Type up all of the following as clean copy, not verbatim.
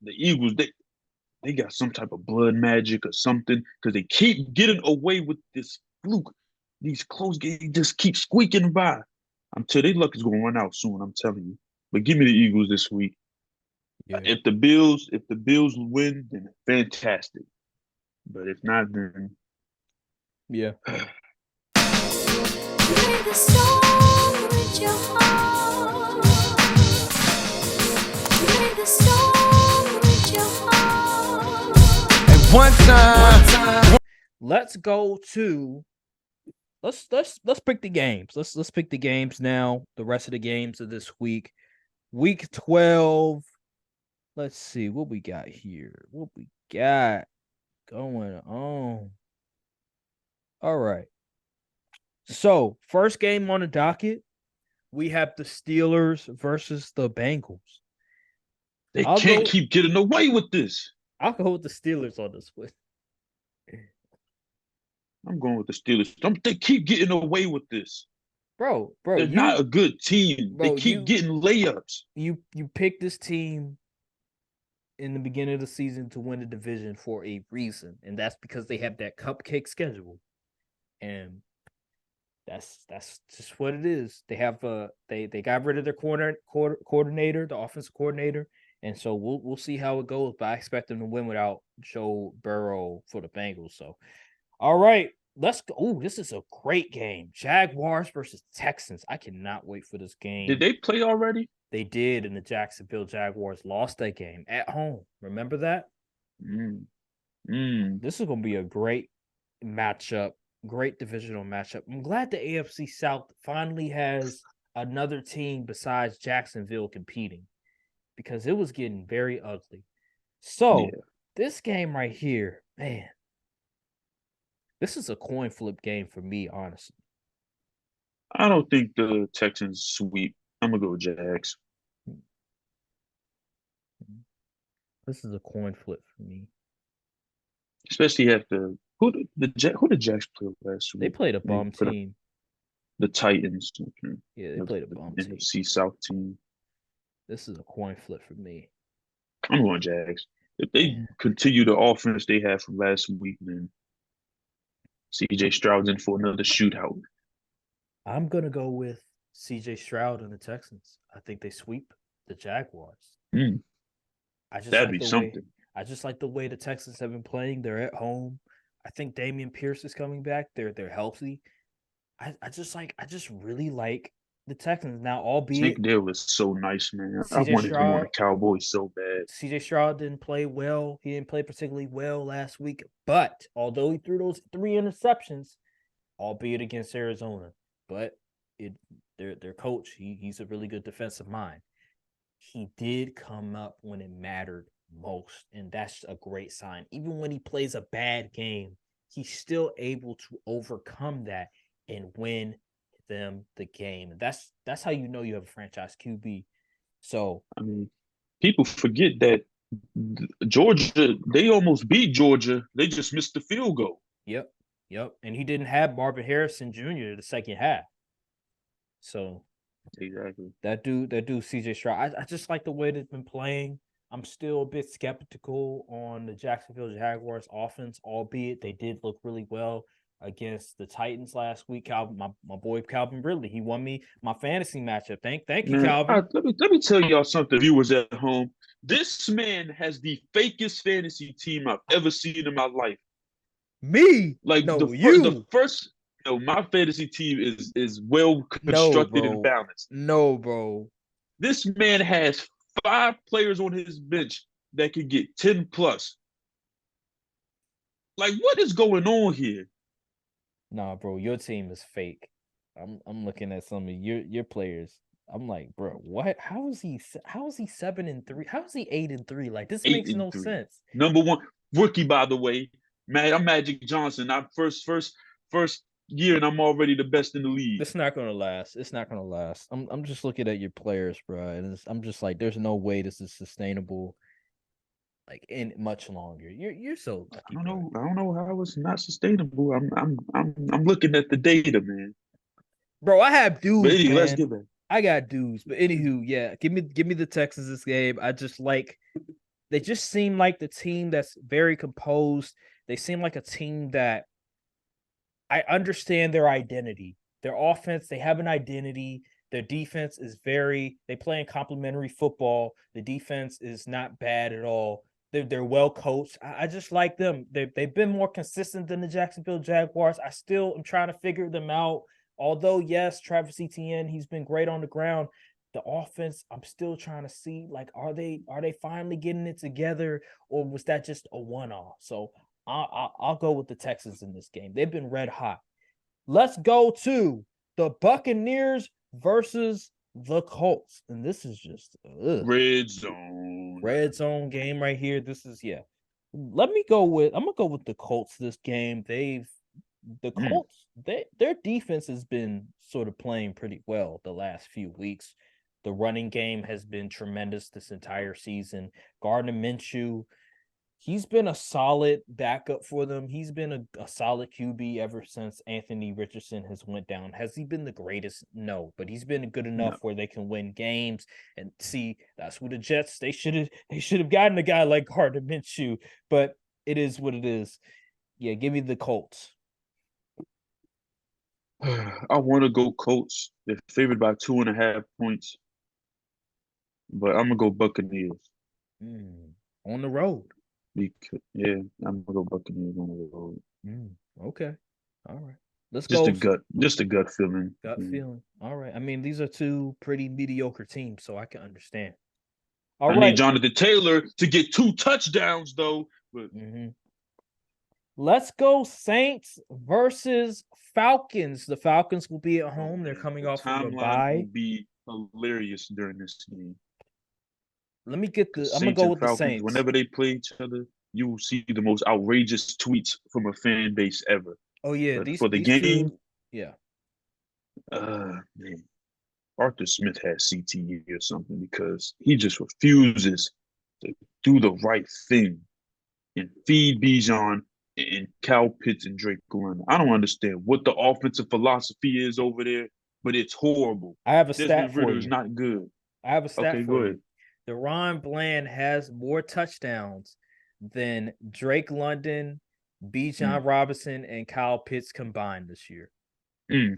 the Eagles, they got some type of blood magic or something because they keep getting away with this fluke. These close games just keep squeaking by. I'm telling you, their luck is gonna run out soon. I'm telling you. But give me the Eagles this week. Yeah. If the Bills win, then fantastic. But if not, then Yeah. Play the song with your heart. Play the song with your heart. At one time. Let's go to let's pick the games. Let's pick the games now. The rest of the games of this week. Week 12. Let's see what we got here. What we got going on. All right. So, first game on the docket, we have the Steelers versus the Bengals. they I'll can't go keep getting away with this. I'll go with the Steelers on this one. I'm going with the Steelers. They keep getting away with this. Bro, They're not a good team. They keep getting layups. you picked this team in the beginning of the season to win the division for a reason, and that's because they have that cupcake schedule. And that's just what it is. They have they got rid of their coordinator, the offensive coordinator, and so we'll see how it goes. But I expect them to win without Joe Burrow for the Bengals. So, all right, let's go. Oh, this is a great game. Jaguars versus Texans. I cannot wait for this game. Did they play already? They did, and the Jacksonville Jaguars lost that game at home. Remember that? This is going to be a great matchup, great divisional matchup. I'm glad the AFC South finally has another team besides Jacksonville competing because it was getting very ugly. So, this game right here, man, this is a coin flip game for me, honestly. I don't think the Texans sweep. I'm gonna go with Jags. This is a coin flip for me. Especially after who the Jags play last week? They played a bum team. The Titans. Okay. Yeah, they played a bum team. NFC South team. This is a coin flip for me. I'm going Jags. If they continue the offense they had from last week, then CJ Stroud's in for another shootout. I'm gonna go with CJ Stroud and the Texans. I think they sweep the Jaguars. That'd be something. I just like the way the Texans have been playing. They're at home. I think Dameon Pierce is coming back. They're healthy. I just really like the Texans now. Albeit Tank Dale was so nice, man. I CJ wanted him on the Stroud, Cowboys so bad. CJ Stroud didn't play well. He didn't play particularly well last week. But although he threw those 3 interceptions, albeit against Arizona, but their coach, he's a really good defensive mind. He did come up when it mattered most, and that's a great sign. Even when he plays a bad game, he's still able to overcome that and win them the game. And that's how you know you have a franchise QB. So, I mean, people forget that Georgia, they almost beat Georgia. They just missed the field goal. Yep. And he didn't have Marvin Harrison Jr. the second half. So exactly. That dude, CJ Stroud. I just like the way they've been playing. I'm still a bit skeptical on the Jacksonville Jaguars offense, albeit they did look really well against the Titans last week. Calvin, my boy Calvin Ridley, he won me my fantasy matchup. Thank you, Man, Calvin. Let me tell y'all something, viewers at home. This man has the fakest fantasy team I've ever seen in my life. Me? Like no, the first, my fantasy team is well constructed and balanced. No, bro. This man has 5 players on his bench that can get 10 plus. Like, what is going on here? Nah, bro, your team is fake. I'm looking at some of your players. I'm like, bro, what? How is he 7-3? How is he 8-3? Like, this makes no sense. Number 1 rookie, by the way. Man, I'm Magic Johnson. I'm first year, and I'm already the best in the league. It's not gonna last. I'm just looking at your players, bro, and I'm just like, there's no way this is sustainable, like, in much longer. You're so lucky. I don't know how it's not sustainable. I'm looking at the data, man. Bro, I have dudes. But anyway, let's get that. I got dudes, but anywho, yeah, give me the Texans this game. I just like they just seem like the team that's very composed. They seem like a team that I understand their identity. Their offense, they have an identity. Their defense is they play in complementary football. The defense is not bad at all. They're well coached. I just like them. They've been more consistent than the Jacksonville Jaguars. I still am trying to figure them out. Although, yes, Travis Etienne, he's been great on the ground. The offense, I'm still trying to see, like, are they finally getting it together, or was that just a one-off? So I'll go with the Texans in this game. They've been red hot. Let's go to the Buccaneers versus the Colts. And this is just Red zone. red zone game right here. This is I'm gonna go with the Colts this game. The Colts, their defense has been sort of playing pretty well the last few weeks. The running game has been tremendous this entire season. Gardner Minshew, he's been a solid backup for them. He's been a solid QB ever since Anthony Richardson has went down. Has he been the greatest? No, but he's been good enough where they can win games. And see, that's what the Jets, they should have gotten a guy like Gardner Minshew, but it is what it is. Yeah, give me the Colts. I want to go Colts. They're favored by 2.5 points, but I'm gonna go Buccaneers. On the road. Yeah, I'm gonna go Buccaneers on the road. Okay, all right. Let's just go. Just a gut feeling. Gut feeling. All right. I mean, these are two pretty mediocre teams, so I can understand. I need Jonathan Taylor to get 2 touchdowns though. But let's go Saints versus Falcons. The Falcons will be at home. They're coming off of a bye. Will be hilarious during this game. I'm gonna go with the Saints. Whenever they play each other, you will see the most outrageous tweets from a fan base ever. Oh yeah, for the game. Man, Arthur Smith has CTE or something because he just refuses to do the right thing and feed Bijan and Kyle Pitts and Drake London. I don't understand what the offensive philosophy is over there, but it's horrible. I have a stat for you. Is not good. I have a stat for you. Ahead. DaRon Bland has more touchdowns than Drake London, Bijan Robinson, and Kyle Pitts combined this year. Man,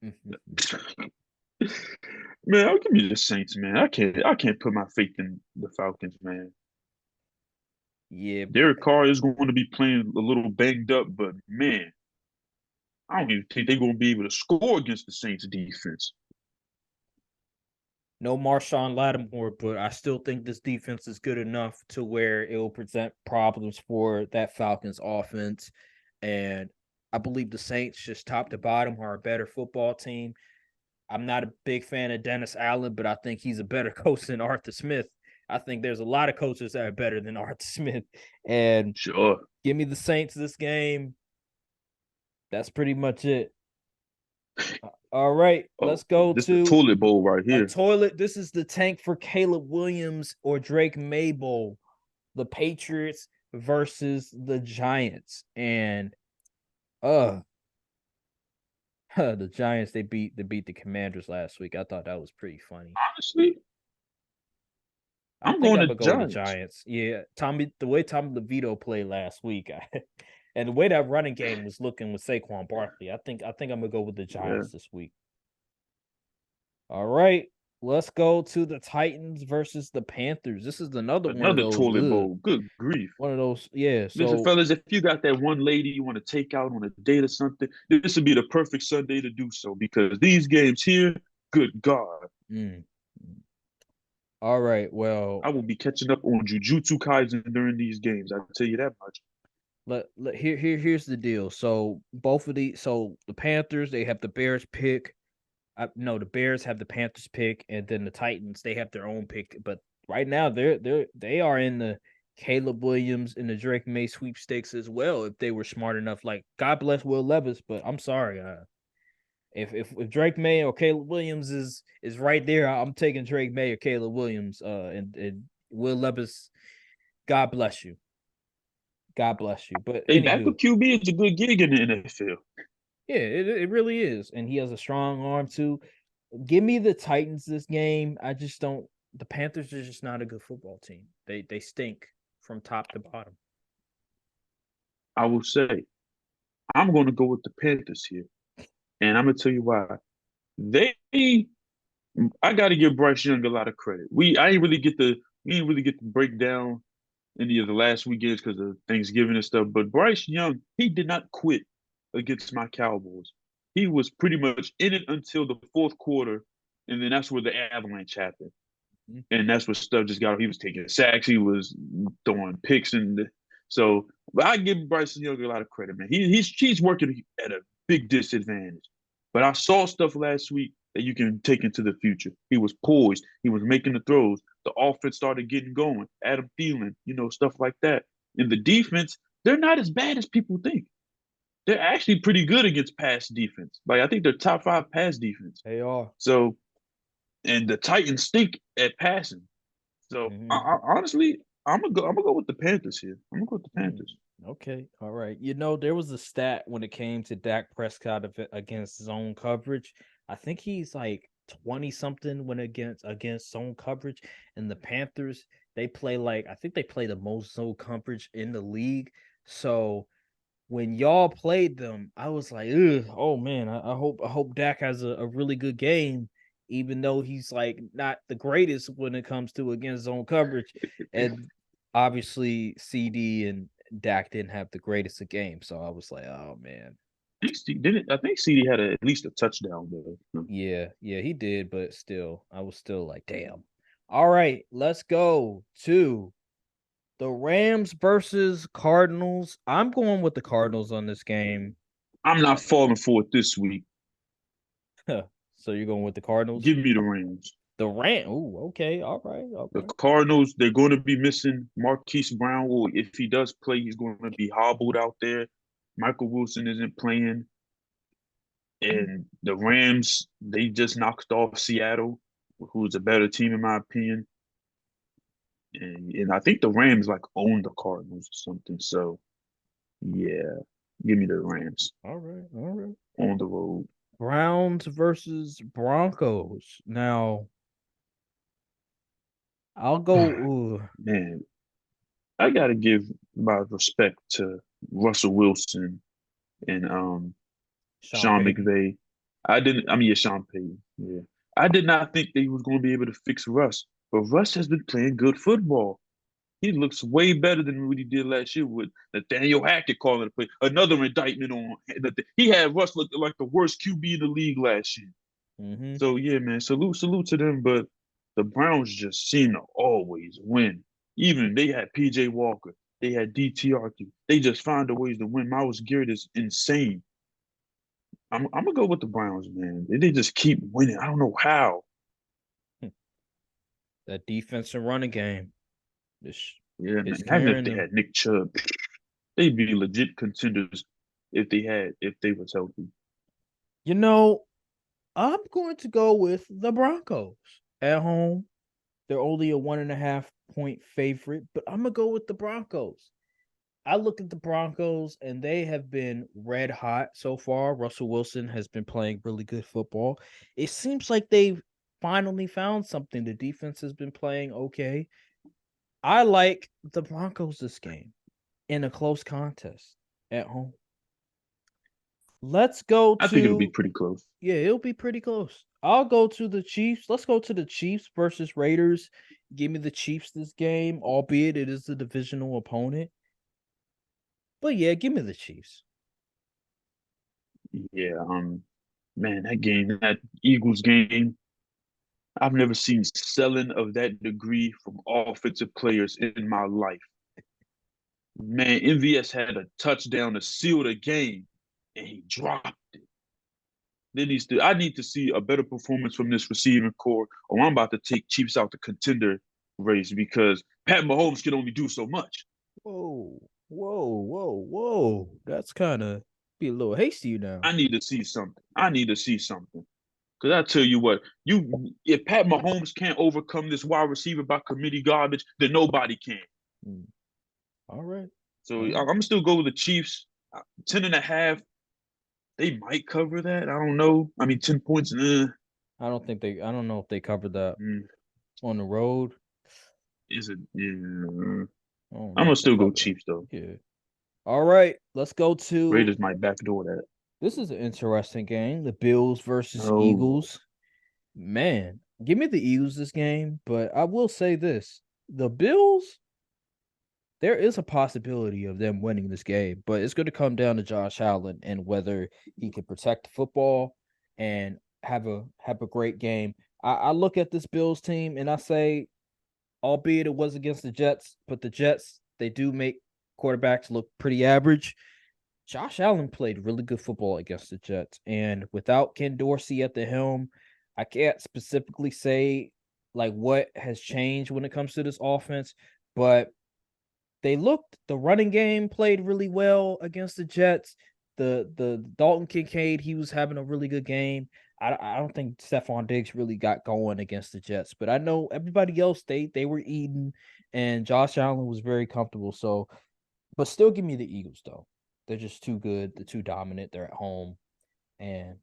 I'll give me the Saints, man. I can't put my faith in the Falcons, man. Yeah, Derek Carr is going to be playing a little banged up, but man, I don't even think they're going to be able to score against the Saints defense. No Marshawn Lattimore, but I still think this defense is good enough to where it will present problems for that Falcons offense. And I believe the Saints, just top to bottom, are a better football team. I'm not a big fan of Dennis Allen, but I think he's a better coach than Arthur Smith. I think there's a lot of coaches that are better than Arthur Smith. And give me the Saints this game. That's pretty much it. All right, let's go to the toilet bowl right here. This is the tank for Caleb Williams or Drake May Bowl. The Patriots versus the Giants. And the Giants, they beat the Commanders last week. I thought that was pretty funny. Honestly, I'm going to go with the Giants. Yeah, the way Tommy DeVito played last week, and the way that running game was looking with Saquon Barkley, I think I'm gonna go with the Giants this week. All right, let's go to the Titans versus the Panthers. This is another one of those toilet bowl. Good grief! One of those, yeah. So, listen, fellas, if you got that one lady you want to take out on a date or something, this would be the perfect Sunday to do so because these games here, good God. All right, well, I will be catching up on Jujutsu Kaisen during these games. I'll tell you that much. Here's the deal. So the Panthers, they have the Bears pick. The Bears have the Panthers pick, and then the Titans, they have their own pick. But right now, they are in the Caleb Williams and the Drake May sweepstakes as well. If they were smart enough, like God bless Will Levis, but I'm sorry, if Drake May or Caleb Williams is right there, I'm taking Drake May or Caleb Williams. And Will Levis, God bless you. God bless you. But backup QB is a good gig in the NFL. Yeah, it really is. And he has a strong arm too. Give me the Titans this game. I just don't the Panthers are just not a good football team. They stink from top to bottom. I will say I'm going to go with the Panthers here, and I'm going to tell you why. They, I got to give Bryce Young a lot of credit. I ain't really get the we didn't really get to break down any of the last weekends because of Thanksgiving and stuff. But Bryce Young, he did not quit against my Cowboys. He was pretty much in it until the fourth quarter, and then that's where the avalanche happened. And that's what stuff just got. He was taking sacks, he was throwing picks, and so. But I give Bryce Young a lot of credit, man. He's working at a big disadvantage. But I saw stuff last week that you can take into the future. He was poised. He was making the throws. The offense started getting going. Adam Thielen, stuff like that. And the defense, they're not as bad as people think. They're actually pretty good against pass defense. Like I think they're top 5 pass defense. They are. So, and the Titans stink at passing. So honestly, I'm gonna go with the Panthers here. I'm gonna go with the Panthers. Okay, all right. There was a stat when it came to Dak Prescott against zone coverage. I think he's like 20 something when against zone coverage, and the Panthers I think they play the most zone coverage in the league. So when y'all played them, I was like, ugh, oh man, I hope Dak has a really good game, even though he's like not the greatest when it comes to against zone coverage. And obviously CD and Dak didn't have the greatest of games. So I was like, oh man. I think CD had at least a touchdown though. Yeah, he did, but still, I was still like, damn. All right, let's go to the Rams versus Cardinals. I'm going with the Cardinals on this game. I'm not falling for it this week. So you're going with the Cardinals? Give me the Rams. The Rams. Oh, okay. All right. The Cardinals, they're going to be missing Marquise Brown. Or if he does play, he's going to be hobbled out there. Michael Wilson isn't playing. And the Rams, they just knocked off Seattle, who's a better team in my opinion. And I think the Rams like own the Cardinals or something. So yeah, give me the Rams. All right. On the road. Browns versus Broncos. Now, I'll go. Man, I gotta give my respect to Russell Wilson and Sean McVay. Sean Payton. Yeah. I did not think that he was going to be able to fix Russ, but Russ has been playing good football. He looks way better than what he did last year with Nathaniel Hackett calling the play. Another indictment on he had Russ look like the worst QB in the league last year. Mm-hmm. So yeah, man, salute to them. But the Browns just seem to always win. Even they had PJ Walker, they had DTR. They just find a ways to win. Myles Garrett is insane. I'm gonna go with the Browns, man. They just keep winning. I don't know how. That defense and running game. Yeah, man. Imagine if they had Nick Chubb. They'd be legit contenders if they was healthy. I'm going to go with the Broncos at home. They're only a 1.5 point favorite, but I'm gonna go with the Broncos. I look at the Broncos and they have been red hot so far. Russell Wilson has been playing really good football. It seems like they've finally found something. The defense has been playing okay. I like the Broncos this game in a close contest at home. Let's go to. I think it'll be pretty close. Yeah, it'll be pretty close. I'll go to the Chiefs. Let's go to the Chiefs versus Raiders. Give me the Chiefs this game, albeit it is a divisional opponent. But yeah, give me the Chiefs. Yeah, man, that Eagles game, I've never seen selling of that degree from offensive players in my life. Man, MVS had a touchdown to seal the game, and he dropped it. I need to see a better performance from this receiving core, or I'm about to take Chiefs out the contender race because Pat Mahomes can only do so much. Whoa. That's kind of be a little hasty now. I need to see something. Because I tell you what, if Pat Mahomes can't overcome this wide receiver by committee garbage, then nobody can. All right. So I'm going to still go with the Chiefs. 10.5. They might cover that. I don't know. 10 points. I don't know if they covered that. on the road. Is it? Yeah. I I'm don't know. gonna still go Chiefs though. Yeah. All right. Let's go to Raiders might backdoor that. this is an interesting game. The Bills versus Oh, Eagles. Man, give me the Eagles this game, but I will say this. The Bills, there is a possibility of them winning this game, but it's going to come down to Josh Allen and whether he can protect the football and have a great game. I look at this Bills team and I say, albeit it was against the Jets, but the Jets, they do make quarterbacks look pretty average. Josh Allen played really good football against the Jets. And without Ken Dorsey at the helm, I can't specifically say like what has changed when it comes to this offense, but the running game played really well against the Jets. The Dalton Kincaid, he was having a really good game. I don't think Stephon Diggs really got going against the Jets, but I know everybody else they were eating, and Josh Allen was very comfortable. So, but still, give me the Eagles though. They're just too good. They're too dominant. They're at home, and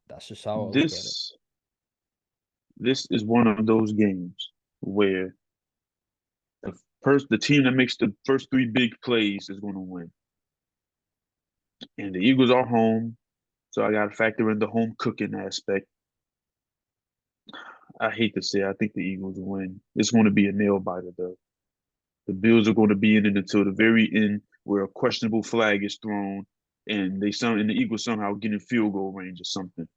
that's just how I look at it. this is one of those games where the team that makes the first three big plays is going to win. And the Eagles are home, so I got to factor in the home cooking aspect. I hate to say, I think the Eagles win. It's going to be a nail biter though. The Bills are going to be in it until the very end, where a questionable flag is thrown, and the Eagles somehow get in field goal range or something.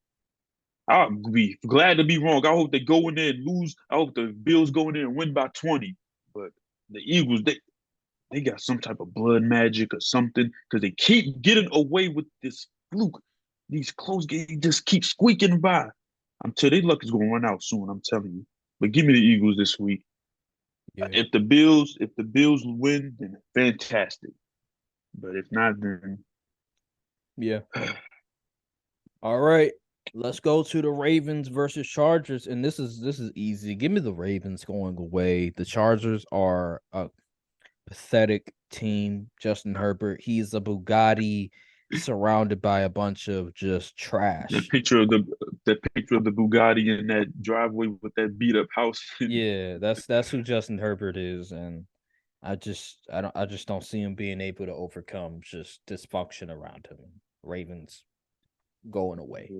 I'll be glad to be wrong. I hope they go in there and lose. I hope the Bills go in there and win by 20. But the Eagles, they got some type of blood magic or something because they keep getting away with this fluke. These close games just keep squeaking by. I'm telling you, their luck is gonna run out soon. I'm telling you. But give me the Eagles this week. Yeah, If the Bills win, then fantastic. But if not, then yeah. All right. Let's go to the Ravens versus Chargers. And this is easy. Give me the Ravens going away. The Chargers are a pathetic team. Justin Herbert, he's a Bugatti surrounded by a bunch of just the trash. picture of the the picture of the Bugatti in that driveway with that beat up house. Yeah, that's who Justin Herbert is, and I just don't see him being able to overcome just dysfunction around him. Ravens going away.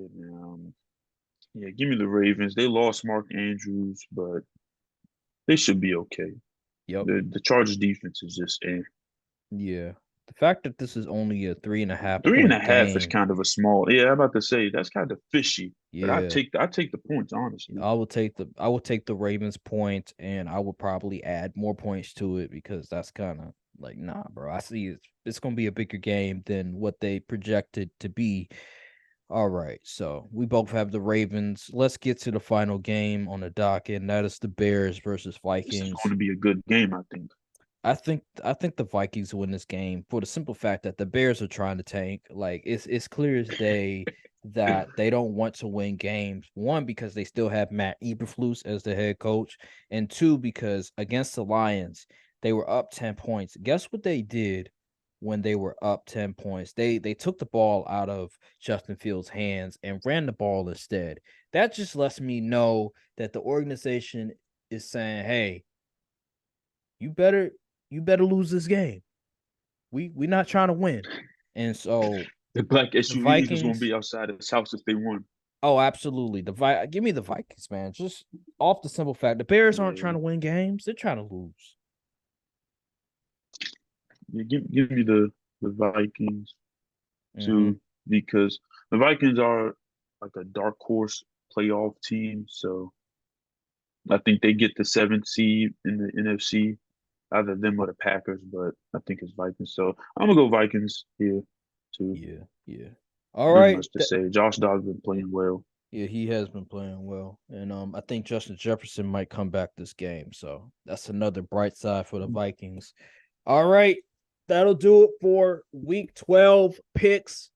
Yeah, give me the Ravens. They lost Mark Andrews, but they should be okay. Yep. The Chargers defense is just Yeah. The fact that this is only a 3.5 three and a point half is game. kind of a small. Yeah, I'm about to say that's kind of fishy. But Yeah. I take the points honestly. I will take the Ravens point, and I would probably add more points to it because that's kind of like, nah, bro. I see it's gonna be a bigger game than what they projected to be. All right, so we both have the Ravens. Let's get to the final game on the docket, and that is the Bears versus This is Vikings. going to be a good game, I think. I think the Vikings win this game for the simple fact that the Bears are trying to tank. Like it's clear as day that they don't want to win games. One, because they still have Matt Eberflus as the head coach, and two, because against the Lions, they were up 10 points. Guess what they did when they were up 10 points? They took the ball out of Justin Fields' hands and ran the ball instead. That just lets me know that the organization is saying, "Hey, you better lose this game. We not trying to win." And so The black the SUVs was going to Vikings, be outside his house if they won. oh, absolutely. Give me the Vikings, man. Just off the simple fact the Bears aren't trying Yeah, to win games, they're trying to lose. yeah give me the Vikings Mm-hmm. too because the Vikings are like a dark horse playoff team. So I think they get the seventh seed in the NFC, either them or the Packers, but I think it's Vikings. So I'm gonna go Vikings here too. Yeah, yeah. All Nothing right. much to say. Josh Dobbs been playing well. Yeah, he has been playing well. And I think Justin Jefferson might come back this game. So that's another bright side for the Vikings. All right. That'll do it for week 12 picks.